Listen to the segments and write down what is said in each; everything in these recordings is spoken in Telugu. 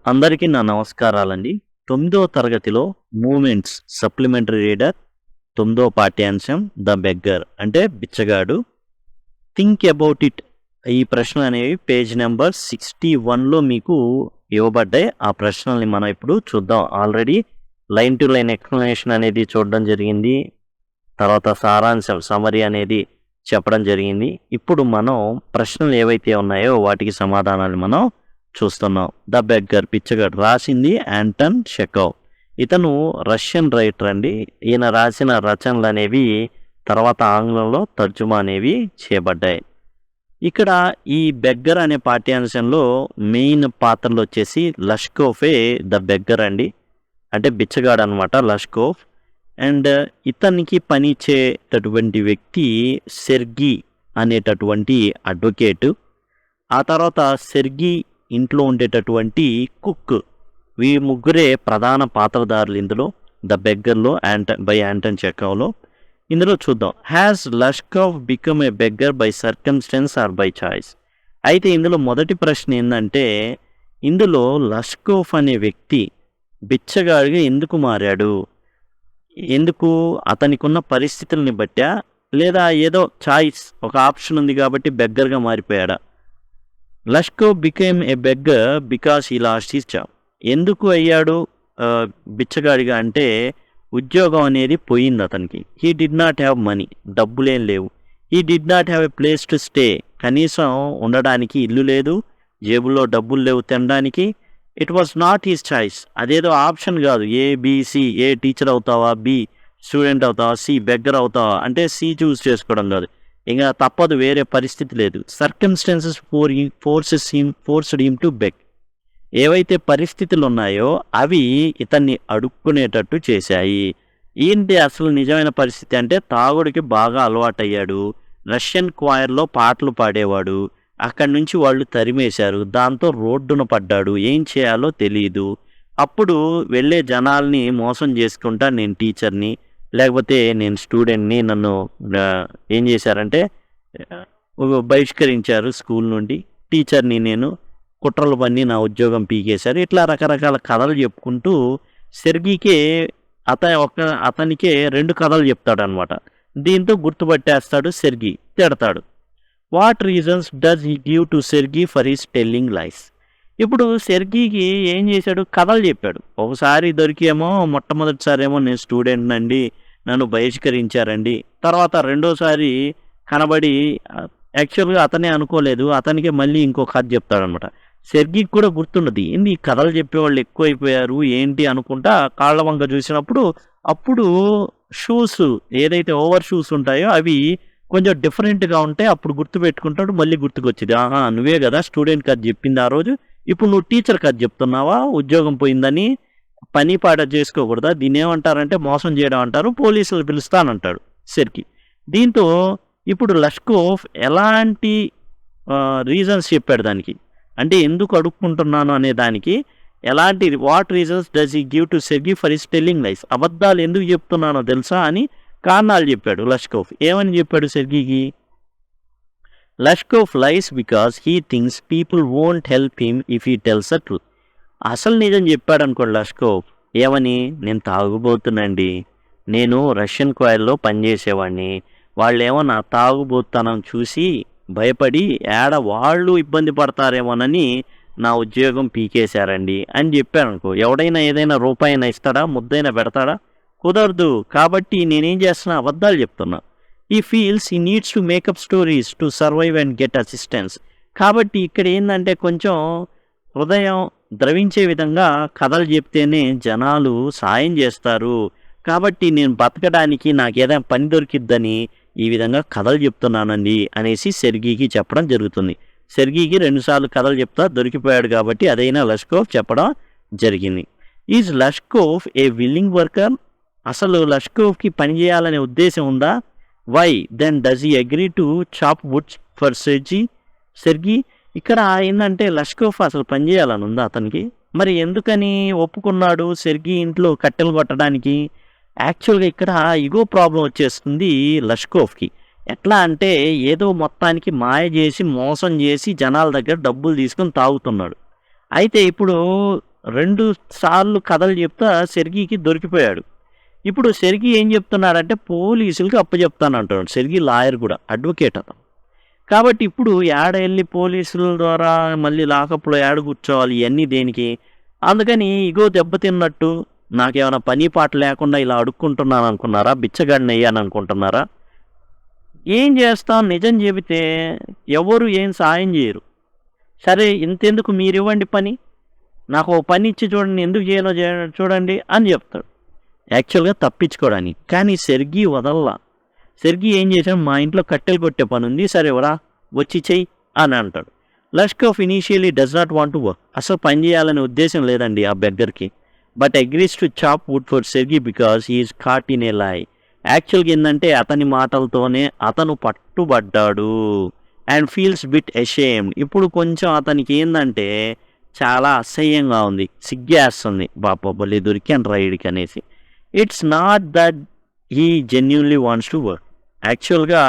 అందరికీ నా నమస్కారాలండి. 9వ తరగతిలో మూమెంట్స్ సప్లిమెంటరీ రీడర్ 9వ పాఠ్యాంశం ద బెగ్గర్ అంటే బిచ్చగాడు. Think about it. ఈ ప్రశ్నలు అనేవి పేజ్ నెంబర్ 61లో మీకు ఇవ్వబడ్డాయి. ఆ ప్రశ్నల్ని మనం ఇప్పుడు చూద్దాం. Already line to line explanation అనేది చూడడం జరిగింది. తర్వాత సారాంశం సమరీ అనేది చెప్పడం జరిగింది. ఇప్పుడు మనం ప్రశ్నలు ఏవైతే ఉన్నాయో వాటికి సమాధానాలు మనం చూస్తున్నాం. ద బెగ్గర్ పిచ్చగాడు రాసింది యాంటన్ చెకోవ్. ఇతను రష్యన్ రైటర్ అండి. ఈయన రాసిన రచనలు అనేవి తర్వాత ఆంగ్లంలో తర్జుమా అనేవి చేయబడ్డాయి. ఇక్కడ ఈ బెగ్గర్ అనే పాఠ్యాంశంలో మెయిన్ పాత్రలు వచ్చేసి లష్కోఫే ద బెగ్గర్ అండి, అంటే బిచ్చగాడు అనమాట లష్కోఫ్. అండ్ ఇతనికి పని ఇచ్చేటటువంటి వ్యక్తి సెర్గీ అనేటటువంటి అడ్వకేటు. ఆ తర్వాత సెర్గీ ఇంట్లో ఉండేటటువంటి కుక్. ఈ ముగ్గురే ప్రధాన పాత్రధారులు ఇందులో ద బెగ్గర్లో బై యాంటన్ చెకోవ్లో. ఇందులో చూద్దాం. Has Lushkoff become a beggar by circumstance or by choice? అయితే ఇందులో మొదటి ప్రశ్న ఏంటంటే, ఇందులో లష్కోవ్ అనే వ్యక్తి బిచ్చగాడిగా ఎందుకు మారాడు? ఎందుకు? అతనికి ఉన్న పరిస్థితుల్ని బట్టా, లేదా ఏదో చాయిస్ ఒక ఆప్షన్ ఉంది కాబట్టి బెగ్గర్గా మారిపోయాడా? Lushkoff became a beggar because he lost his job. ఎందుకు అయ్యాడు బిచ్చగాడిగా అంటే, ఉద్యోగం అనేది పోయింది అతనికి. He did not have money, డబ్బులేం లేవు. He did not have a place to stay, కనీసం ఉండడానికి ఇల్లు లేదు, జేబుల్లో డబ్బులు లేవు తినడానికి. It was not his choice. అదేదో ఆప్షన్ కాదు. ఏబిసి, ఏ టీచర్ అవుతావా, బి స్టూడెంట్ అవుతావా, సి బెగ్గర్ అవుతావా అంటే సి చూస్ చేసుకోవడం కాదు. ఇంకా తప్పదు, వేరే పరిస్థితి లేదు. Circumstances forced him to beg. ఏవైతే పరిస్థితులు ఉన్నాయో అవి ఇతన్ని అడుక్కునేటట్టు చేశాయి. ఏంటి అసలు నిజమైన పరిస్థితి అంటే, తాగుడికి బాగా అలవాటయ్యాడు. రష్యన్ క్వైర్లో పాటలు పాడేవాడు. అక్కడి నుంచి వాళ్ళు తరిమేశారు. దాంతో రోడ్డున పడ్డాడు. ఏం చేయాలో తెలియదు. అప్పుడు వెళ్ళే జనాల్ని మోసం చేసుకుంటా, నేను టీచర్ని, లేకపోతే నేను స్టూడెంట్ని, నన్ను ఏం చేశారంటే బహిష్కరించారు స్కూల్ నుండి. టీచర్ని నేను, కుట్రలు పన్ని నా ఉద్యోగం పీకేశారు. ఇట్లా రకరకాల కథలు చెప్పుకుంటూ సెర్గీకే అతనికే 2 కథలు చెప్తాడనమాట. దీంతో గుర్తుపట్టేస్తాడు సెర్గీ. తిడతాడు. What reasons does he give to Sergei for his telling lies? ఇప్పుడు సెర్గీకి ఏం చేశాడు? కథలు చెప్పాడు. ఒకసారి దొరికేమో, మొట్టమొదటిసారి ఏమో నేను స్టూడెంట్ అండి, నన్ను బహిష్కరించారండి. తర్వాత రెండోసారి కనబడి యాక్చువల్గా అతనే అనుకోలేదు, అతనికే మళ్ళీ ఇంకో కథ చెప్తాడనమాట. సెర్గీకి కూడా గుర్తున్నది, ఏంది ఈ కథలు చెప్పేవాళ్ళు ఎక్కువైపోయారు ఏంటి అనుకుంటా కాళ్ళ వంక చూసినప్పుడు అప్పుడు షూస్ ఏదైతే ఓవర్ షూస్ ఉంటాయో అవి కొంచెం డిఫరెంట్గా ఉంటాయి. అప్పుడు గుర్తు పెట్టుకుంటాడు. మళ్ళీ గుర్తుకొచ్చింది, ఆహా నువ్వే కదా స్టూడెంట్ కథ చెప్పింది ఆ రోజు, ఇప్పుడు నువ్వు టీచర్ కథ చెప్తున్నావా? ఉద్యోగం పోయిందని పని పాట చేసుకోకూడదా? దీన్ని ఏమంటారంటే మోసం చేయడం అంటారు, పోలీసులు పిలుస్తానంటాడు సెర్గీ. దీంతో ఇప్పుడు లష్కోవ్ ఎలాంటి రీజన్స్ చెప్పాడు దానికి, అంటే ఎందుకు అడుక్కుంటున్నాను అనే దానికి ఎలాంటి what reasons does he give to Sergei for his telling lies? అబద్ధాలు ఎందుకు చెప్తున్నానో తెలుసా అని కారణాలు చెప్పాడు లష్కోవ్. ఏమని చెప్పాడు సెర్గీకి? Lushkoff lies because he thinks people won't help him if he tells the truth. అసలు నిజం చెప్పాడు అనుకోండి లష్కోవ్. ఏమని? నేను తాగుబోతునండి, నేను రష్యన్ క్వైర్లో పనిచేసేవాడిని, వాళ్ళేమో నా తాగుబోతనం చూసి భయపడి వాళ్ళు ఇబ్బంది పడతారేమోనని నా ఉద్యోగం పీకేశారండి అని చెప్పాను అనుకో. ఎవడైనా ఏదైనా రూపాయినా ఇస్తాడా? ముద్దైనా పెడతాడా? కుదరదు. కాబట్టి నేనేం చేస్తున్నా? అబద్ధాలు చెప్తున్నా. ఈ ఫీల్స్ ఈ needs to make up stories to survive and get assistance. కాబట్టి ఇక్కడ ఏంటంటే కొంచెం హృదయం ద్రవించే విధంగా కథలు చెప్తేనే జనాలు సాయం చేస్తారు. కాబట్టి నేను బతకడానికి నాకు ఏదైనా పని దొరికిద్దని ఈ విధంగా కథలు చెప్తున్నానండి అనేసి సెర్గీకి చెప్పడం జరుగుతుంది. సెర్గీకి 2 సార్లు కథలు చెప్తా దొరికిపోయాడు కాబట్టి అదైనా లష్కోవ్ చెప్పడం జరిగింది. Is Lushkoff a willing worker? అసలు లష్కోవ్కి పని చేయాలనే ఉద్దేశం ఉందా? Why then does he agree to chop woods for Sergei? ఇక్కడ ఏంటంటే లష్కోవ్ అసలు పని చేయాలని ఉందా అతనికి? మరి ఎందుకని ఒప్పుకున్నాడు సెర్గీ ఇంట్లో కట్టెలు కొట్టడానికి? యాక్చువల్గా ఇక్కడ ఇగో ప్రాబ్లం వచ్చేస్తుంది లష్కోవ్కి. ఎట్లా అంటే ఏదో మొత్తానికి మాయ చేసి మోసం చేసి జనాల దగ్గర డబ్బులు తీసుకొని తాగుతున్నాడు. అయితే ఇప్పుడు 2 సార్లు కథలు చెప్తా సెర్గీకి దొరికిపోయాడు. ఇప్పుడు సెర్గీ ఏం చెప్తున్నాడంటే పోలీసులకి అప్పచెప్తానంటున్నాడు. సెర్గీ లాయర్ కూడా, అడ్వకేట్ అతను. కాబట్టి ఇప్పుడు యాడ వెళ్ళి పోలీసుల ద్వారా మళ్ళీ లాకప్లో యాడ కూర్చోవాలి, ఇవన్నీ దేనికి? అందుకని ఇగో దెబ్బతిన్నట్టు నాకేమైనా పని పాట లేకుండా ఇలా అడుక్కుంటున్నాను అనుకున్నారా? బిచ్చగాడిని అయ్యాను అనుకుంటున్నారా? ఏం చేస్తాం, నిజం చెబితే ఎవరు ఏం సాయం చేయరు. సరే ఇంతెందుకు మీరివ్వండి పని, నాకు ఓ పని ఇచ్చి చూడండి, ఎందుకు చేయనో చూడండి అని చెప్తాడు యాక్చువల్గా తప్పించుకోవడానికి. కానీ సెర్గీ వదల్లా. సెర్గీ ఏం చేశాడు, మా ఇంట్లో కట్టెలు కొట్టే పని ఉంది, సరే వరా వచ్చి చెయ్యి అని అంటాడు. Lushkoff initially does not want to work. అసలు పని చేయాలనే ఉద్దేశం లేదండి ఆ బెగ్గర్కి. But agrees to chop wood for Sergei because he is caught in a lie. యాక్చువల్గా ఏంటంటే అతని మాటలతోనే అతను పట్టుబడ్డాడు అండ్ ఫీల్స్ బిట్ అషేమ్డ్. ఇప్పుడు కొంచెం అతనికి ఏంటంటే చాలా అసహ్యంగా ఉంది, సిగ్గేస్తుంది, బాపబ్బలే దొరికాను రైడ్కి అనేసి. It's not that he genuinely wants to work. యాక్చువల్గా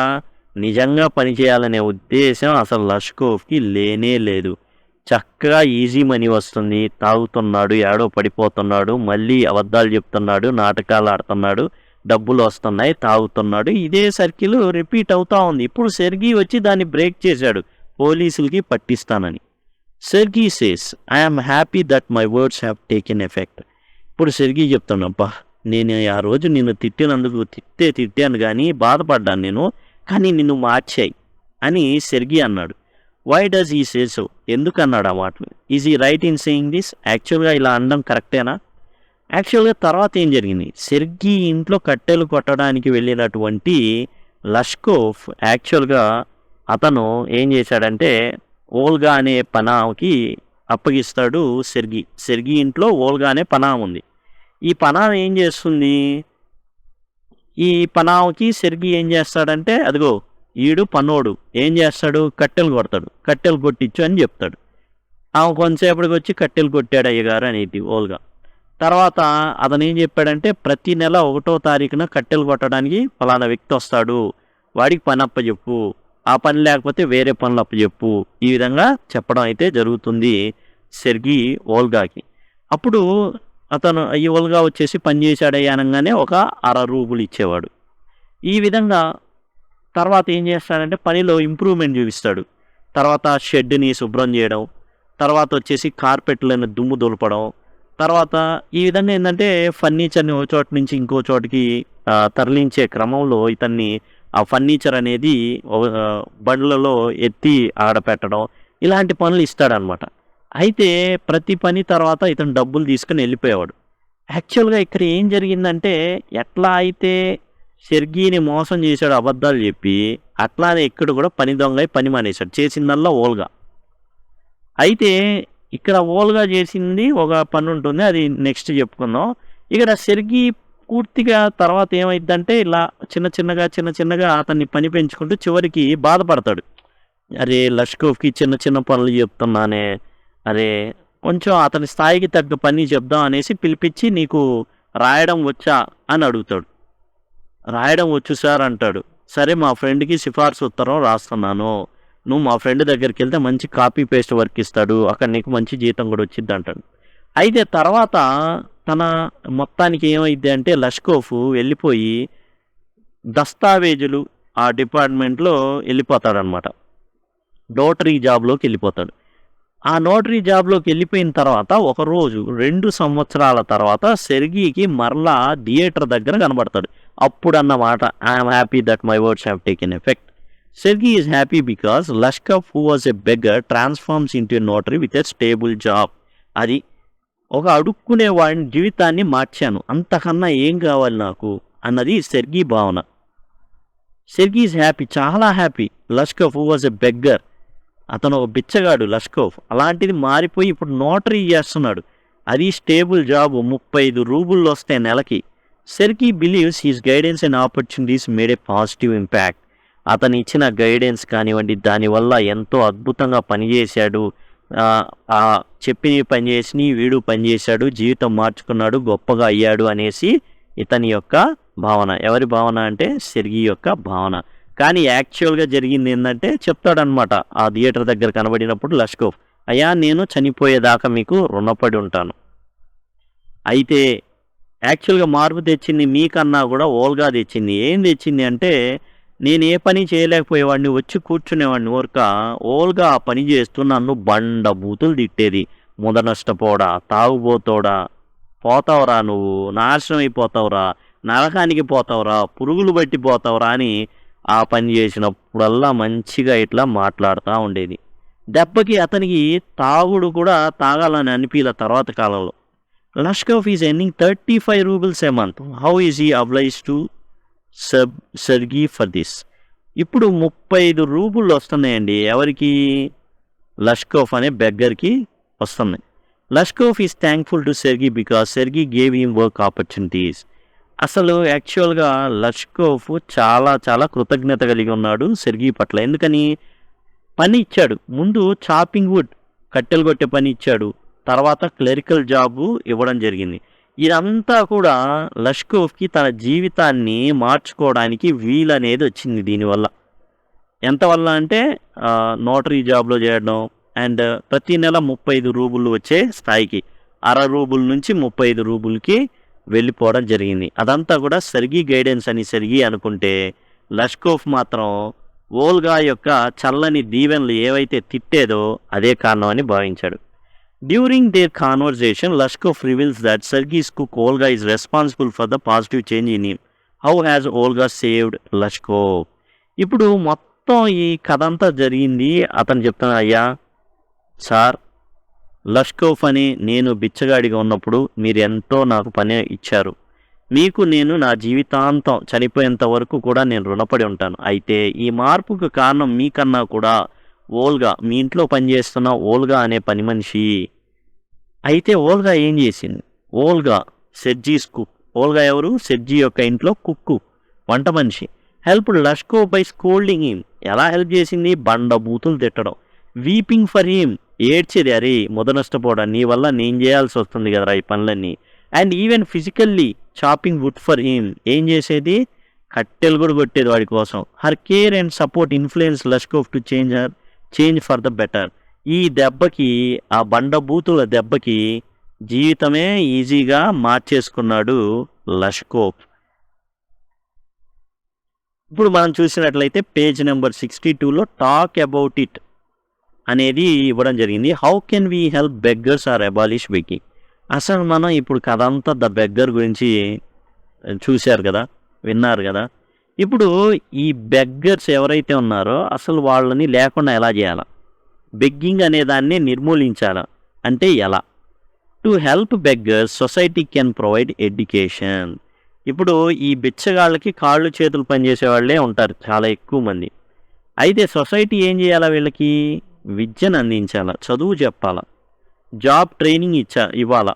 నిజంగా పనిచేయాలనే ఉద్దేశం అసలు లష్కోఫ్కి లేనే లేదు. చక్కగా ఈజీ మనీ వస్తుంది, తాగుతున్నాడు, ఏడో పడిపోతున్నాడు, మళ్ళీ అబద్ధాలు చెప్తున్నాడు, నాటకాలు ఆడుతున్నాడు, డబ్బులు వస్తున్నాయి, తాగుతున్నాడు, ఇదే సర్కిల్ రిపీట్ అవుతూ ఉంది. ఇప్పుడు సెర్గీ వచ్చి దాన్ని బ్రేక్ చేశాడు, పోలీసులకి పట్టిస్తానని. Sergei says I'm happy that my words have taken effect. ఇప్పుడు సెర్గీ చెప్తున్నబ్బా, నేను ఆ రోజు నిన్ను తిట్టినందుకు తిట్టాను కానీ బాధపడ్డాను నేను, కానీ నిన్ను మార్చాయి అని సెర్గీ అన్నాడు. Why does he say so? ఎందుకు అన్నాడు ఆ మాటలు? ఈజ్ ఈ రైట్ ఇన్ సేయింగ్ దిస్? యాక్చువల్గా ఇలా అనడం కరెక్టేనా? యాక్చువల్గా తర్వాత ఏం జరిగింది, సెర్గీ ఇంట్లో కట్టెలు కొట్టడానికి వెళ్ళినటువంటి లష్కోఫ్ యాక్చువల్గా అతను ఏం చేశాడంటే ఓల్గా అనే పనాకి అప్పగిస్తాడు సెర్గీ. సెర్గీ ఇంట్లో ఓల్గా అనే పనా ఉంది. ఈ పనా ఏం చేస్తుంది, ఈ పనాకి సెర్గీ ఏం చేస్తాడంటే అదిగో ఈడు పనోడు ఏం చేస్తాడు, కట్టెలు కొడతాడు, కట్టెలు కొట్టించు అని చెప్తాడు. ఆమె కొంతసేపటికి వచ్చి కట్టెలు కొట్టాడు అయ్యగారు అనేది ఓల్గా. తర్వాత అతను ఏం చెప్పాడంటే ప్రతి నెల 1వ తారీఖున కట్టెలు కొట్టడానికి ఫలానా వ్యక్తి వస్తాడు, వాడికి పని అప్పచెప్పు, ఆ పని లేకపోతే వేరే పనులు అప్పచెప్పు, ఈ విధంగా చెప్పడం అయితే జరుగుతుంది సెర్గీ ఓల్గాకి. అప్పుడు అతను ఈ ఓల్గా వచ్చేసి పని చేశాడయ్యా అనగానే ఒక 60 రూపులు ఇచ్చేవాడు. ఈ విధంగా తర్వాత ఏం చేస్తాడంటే పనిలో ఇంప్రూవ్మెంట్ చూపిస్తాడు. తర్వాత షెడ్ని శుభ్రం చేయడం, తర్వాత వచ్చేసి కార్పెట్లను దుమ్ము దులపడం, తర్వాత ఈ విధంగా ఏంటంటే ఫర్నిచర్ని ఒక చోట నుంచి ఇంకో చోటికి తరలించే క్రమంలో ఇతన్ని ఆ ఫర్నిచర్ అనేది బండ్లలో ఎత్తి ఆడపెట్టడం, ఇలాంటి పనులు ఇస్తాడనమాట. అయితే ప్రతి పని తర్వాత ఇతను డబ్బులు తీసుకుని వెళ్ళిపోయేవాడు. యాక్చువల్గా ఇక్కడ ఏం జరిగిందంటే ఎట్లా అయితే సెర్గీని మోసం చేశాడు అబద్ధాలు చెప్పి, అట్లానే ఇక్కడ కూడా పని దొంగ పని మానేశాడు. చేసిందల్లా ఓల్గా. అయితే ఇక్కడ ఓల్గా చేసింది ఒక పని ఉంటుంది, అది నెక్స్ట్ చెప్పుకుందాం. ఇక్కడ సెర్గీ పూర్తిగా తర్వాత ఏమైందంటే ఇలా చిన్న చిన్నగా అతన్ని పని పెంచుకుంటూ చివరికి బాధపడతాడు. అరే లష్కోఫ్కి చిన్న పనులు చెప్తున్నానే, అరే కొంచెం అతని స్థాయికి తగ్గ పని చెప్దాం అనేసి పిలిపించి నీకు రాయడం వచ్చా అని అడుగుతాడు. రాయడం వచ్చు సార్ అంటాడు. సరే మా ఫ్రెండ్కి సిఫార్సు ఉత్తరం రాస్తున్నాను, నువ్వు మా ఫ్రెండ్ దగ్గరికి వెళ్తే మంచి కాపీ పేస్ట్ వర్క్ ఇస్తాడు, అక్కడ నీకు మంచి జీతం కూడా వచ్చింది అంటాడు. అయితే తర్వాత తన మొత్తానికి ఏమైంది అంటే లష్కోఫ్ వెళ్ళిపోయి దస్తావేజులు ఆ డిపార్ట్మెంట్లో వెళ్ళిపోతాడనమాట. నోటరీ జాబ్లోకి వెళ్ళిపోతాడు. ఆ నోటరీ జాబ్లోకి వెళ్ళిపోయిన తర్వాత ఒకరోజు 2 సంవత్సరాల తర్వాత సెర్గీకి మరలా థియేటర్ దగ్గర కనబడతాడు. అప్పుడు అన్నమాట I'm happy that my words have taken effect. Sergey is happy because Lashkov, who was a beggar, transforms into a notary with a stable job. అది ఒక అడుక్కునే వాడిని జీవితాన్ని మార్చాను, అంతకన్నా ఏం కావాలి నాకు అన్నది సెర్గీ భావన. సెర్గీ ఈజ్ హ్యాపీ, చాలా happy. Lushkoff who was a beggar, అతను ఒక బిచ్చగాడు లష్కోఫ్, అలాంటిది మారిపోయి ఇప్పుడు నోటరీ చేస్తున్నాడు, అది స్టేబుల్ జాబ్, 35 రూబుల్లో వస్తాయి నెలకి. Sergei believes his guidance and opportunities made a positive impact. అతను ఇచ్చిన గైడెన్స్ కానివ్వండి, దానివల్ల ఎంతో అద్భుతంగా పనిచేశాడు, చెప్పి పనిచేసి వీడు పనిచేశాడు, జీవితం మార్చుకున్నాడు, గొప్పగా అయ్యాడు అనేసి ఇతని యొక్క భావన. ఎవరి భావన అంటే సెర్గీ యొక్క భావన. కానీ యాక్చువల్గా జరిగింది ఏంటంటే చెప్తాడనమాట ఆ థియేటర్ దగ్గర కనబడినప్పుడు లష్కోఫ్, అయ్యా నేను చనిపోయేదాకా మీకు రుణపడి ఉంటాను, అయితే యాక్చువల్గా మార్పు తెచ్చింది మీకన్నా కూడా ఓల్గా తెచ్చింది. ఏం తెచ్చింది అంటే, నేను ఏ పని చేయలేకపోయేవాడిని, వచ్చి కూర్చునేవాడిని ఊరక. ఓల్గా ఆ పని చేస్తూ నన్ను బండ బూతులు తిట్టేది. ముదనష్టపోడా, తాగుబోతోడా, పోతావురా నువ్వు, నాశనం అయిపోతావురా, నరకానికి పోతావురా, పురుగులు బట్టి పోతావురా అని ఆ పని చేసినప్పుడల్లా మంచిగా ఇట్లా మాట్లాడుతూ ఉండేది. దెబ్బకి అతనికి తాగుడు కూడా తాగాలని అనిపించలే తర్వాత కాలంలో. Lashkov is earning 35 rubles a month. How is he obliged to Sergey for this? ఇప్పుడు 35 రూపులు వస్తున్నాయండి. ఎవరికి? లష్కోఫ్ అనే బెగ్గర్కి వస్తున్నాయి. Lushkoff is thankful to Sergei because Sergei gave him work opportunities. అసలు యాక్చువల్గా లష్కోఫ్ చాలా చాలా కృతజ్ఞత కలిగి ఉన్నాడు సెర్గీ పట్ల. ఎందుకని? పని ఇచ్చాడు. ముందు చాపింగ్ వుడ్, కట్టెలు కొట్టే పని ఇచ్చాడు. తర్వాత క్లరికల్ జాబు ఇవ్వడం జరిగింది. ఇదంతా కూడా లష్కోఫ్కి తన జీవితాన్ని మార్చుకోవడానికి వీలనేది వచ్చింది దీనివల్ల. ఎంతవల్ల అంటే నోటరీ జాబ్లో చేయడం అండ్ ప్రతి నెల 35 రూబులు వచ్చే స్థాయికి 60 రూబుల నుంచి 35 రూబులకి వెళ్ళిపోవడం జరిగింది. అదంతా కూడా సెర్గీ గైడెన్స్ అని సెర్గీ అనుకుంటే, లష్కోఫ్ మాత్రం ఓల్గా యొక్క చల్లని దీవెనలు ఏవైతే తిట్టేదో అదే కారణం అని భావించాడు. During their conversation, Lashkov reveals that Sergey's cook Olga is responsible for the positive change in him. How has Olga saved Lashkov? ఇప్పుడు మొత్తం ఈ కథ అంతా జరిగింది. అతను చెప్తాను, అయ్యా సార్, లష్కోఫ్ అని నేను బిచ్చగాడిగా ఉన్నప్పుడు మీరు ఎంతో నాకు పని ఇచ్చారు. మీకు నేను నా జీవితాంతం చనిపోయేంత వరకు కూడా నేను రుణపడి ఉంటాను. అయితే ఈ మార్పుకు కారణం మీకన్నా కూడా ఓల్గా, మీ ఇంట్లో పనిచేస్తున్న ఓల్గా అనే పని మనిషి. అయితే ఓల్గా ఏం చేసింది? ఓల్గా సెర్జీస్ కుక్. ఓల్గా ఎవరు? సెర్జీ యొక్క ఇంట్లో కుక్కు, వంట మనిషి. Help Lushkoff by scolding him. ఎలా హెల్ప్ చేసింది? బండ బూతులు తిట్టడం. వీపింగ్ ఫర్ హిమ్, ఏడ్చేది, అరే ముదనష్టపోవడం, నీ వల్ల నేను చేయాల్సి వస్తుంది కదరా ఈ పనులన్నీ. And even physically chopping wood for him. ఏం చేసేది? కట్టెలు కూడా కొట్టేది వాడి కోసం. Her care and support influence Lushkoff to change for the better. ఈ దెబ్బకి, ఆ బండబూతుల దెబ్బకి జీవితమే ఈజీగా మార్చేసుకున్నాడు లష్కోఫ్. ఇప్పుడు మనం చూసినట్లయితే పేజ్ నెంబర్ 62లో టాక్ అబౌట్ ఇట్ అనేది ఇవ్వడం జరిగింది. How can we help beggars or abolish begging. అసలు మనం ఇప్పుడు కథ అంతా ద బెగ్గర్ గురించి చూశారు కదా, విన్నారు కదా. ఇప్పుడు ఈ బెగ్గర్స్ ఎవరైతే ఉన్నారో అసలు వాళ్ళని లేకుండా ఎలా చేయాలా? బెగ్గింగ్ అనే దాన్ని నిర్మూలించాలా అంటే ఎలా? To help beggars society can provide education. ఇప్పుడు ఈ బిచ్చగాళ్ళకి కాళ్ళు చేతులు పనిచేసే వాళ్ళే ఉంటారు చాలా ఎక్కువ మంది. అయితే సొసైటీ ఏం చేయాలా? వీళ్ళకి విద్యను అందించాలా, చదువు చెప్పాలా, జాబ్ ట్రైనింగ్ ఇవ్వాలా.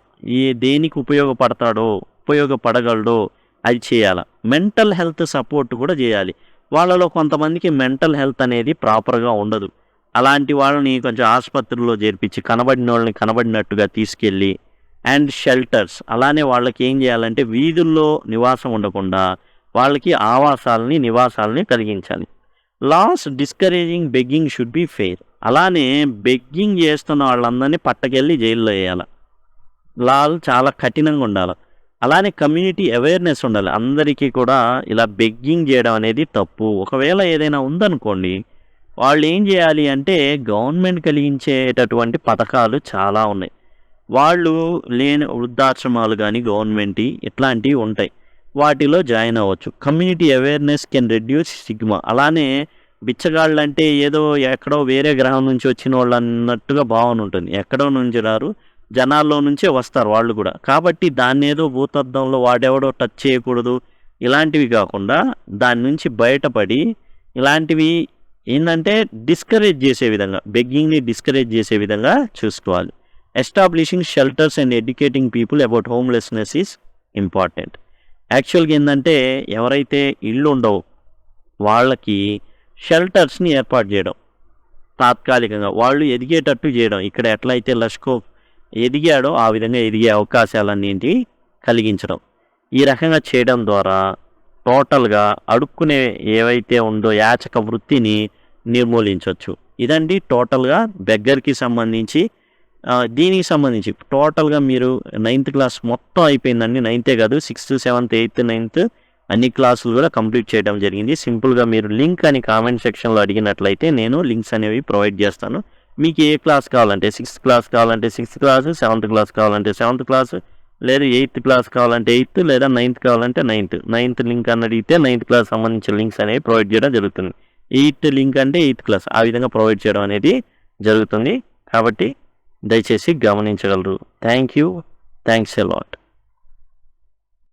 దేనికి ఉపయోగపడగలడో అది చేయాలా. మెంటల్ హెల్త్ సపోర్ట్ కూడా చేయాలి. వాళ్ళలో కొంతమందికి మెంటల్ హెల్త్ అనేది ప్రాపర్గా ఉండదు. అలాంటి వాళ్ళని కొంచెం ఆసుపత్రుల్లో చేర్పించి కనబడిన వాళ్ళని కనబడినట్టుగా తీసుకెళ్ళి, అండ్ షెల్టర్స్, అలానే వాళ్ళకి ఏం చేయాలంటే వీధుల్లో నివాసం ఉండకుండా వాళ్ళకి నివాసాలని కలిగించాలి. Laws discouraging begging should be fair. అలానే బెగ్గింగ్ చేస్తున్న వాళ్ళందరినీ పట్టకెళ్ళి జైల్లో వేయాలి. లాలు చాలా కఠినంగా ఉండాలి. అలానే కమ్యూనిటీ అవేర్నెస్ ఉండాలి. అందరికీ కూడా ఇలా బెగ్గింగ్ చేయడం అనేది తప్పు. ఒకవేళ ఏదైనా ఉందనుకోండి, వాళ్ళు ఏం చేయాలి అంటే గవర్నమెంట్ కలిగించేటటువంటి పథకాలు చాలా ఉన్నాయి. వాళ్ళు లేని వృద్ధాశ్రమాలు కానీ గవర్నమెంట్ ఇట్లాంటివి ఉంటాయి, వాటిలో జాయిన్ అవ్వచ్చు. Community awareness can reduce stigma. అలానే బిచ్చగాళ్ళు అంటే ఏదో ఎక్కడో వేరే గ్రహం నుంచి వచ్చిన వాళ్ళు అన్నట్టుగా భావన ఉంటుంది. ఎక్కడో నుంచి రారు, జనాల్లో నుంచే వస్తారు వాళ్ళు కూడా. కాబట్టి దాన్ని ఏదో భూతద్దంలో వాడెవడో టచ్ చేయకూడదు ఇలాంటివి కాకుండా దాని నుంచి బయటపడి ఇలాంటివి ఏంటంటే డిస్కరేజ్ చేసే విధంగా, బెగ్గింగ్ని డిస్కరేజ్ చేసే విధంగా చూసుకోవాలి. Establishing shelters and educating people about homelessness is important. యాక్చువల్గా ఏంటంటే ఎవరైతే ఇళ్ళు ఉండవు వాళ్ళకి షెల్టర్స్ని ఏర్పాటు చేయడం, తాత్కాలికంగా వాళ్ళు ఎదిగేటట్టు చేయడం. ఇక్కడ ఎట్లయితే లష్కోఫ్ ఎదిగాడో ఆ విధంగా ఎదిగే అవకాశాలన్నింటి కలిగించడం. ఈ రకంగా చేయడం ద్వారా టోటల్గా అడుక్కునే ఏవైతే ఉందో యాచక వృత్తిని నిర్మూలించవచ్చు. ఇదండి టోటల్గా బెగ్గర్కి సంబంధించి దీనికి సంబంధించి టోటల్గా మీరు 9th క్లాస్ మొత్తం అయిపోయిందండి. 9th కాదు, 6th, 7th, 8th, 9th అన్ని క్లాసులు కూడా కంప్లీట్ చేయడం జరిగింది. సింపుల్గా మీరు లింక్ అని కామెంట్ సెక్షన్లో అడిగినట్లయితే నేను లింక్స్ అనేవి ప్రొవైడ్ చేస్తాను. మీకు ఏ క్లాస్ కావాలంటే 6th క్లాస్ కావాలంటే 6th క్లాస్, 7th క్లాస్ కావాలంటే 7th క్లాస్, లేదా 8th క్లాస్ కావాలంటే 8th, లేదా 9th కావాలంటే 9th లింక్ అని అడిగితే 9th క్లాస్ సంబంధించిన లింక్స్ అనేవి ప్రొవైడ్ చేయడం జరుగుతుంది. 8th లింక్ అంటే 8th క్లాస్, ఆ విధంగా ప్రొవైడ్ చేయడం అనేది జరుగుతుంది. కాబట్టి దయచేసి గమనించగలరు. Thanks a lot.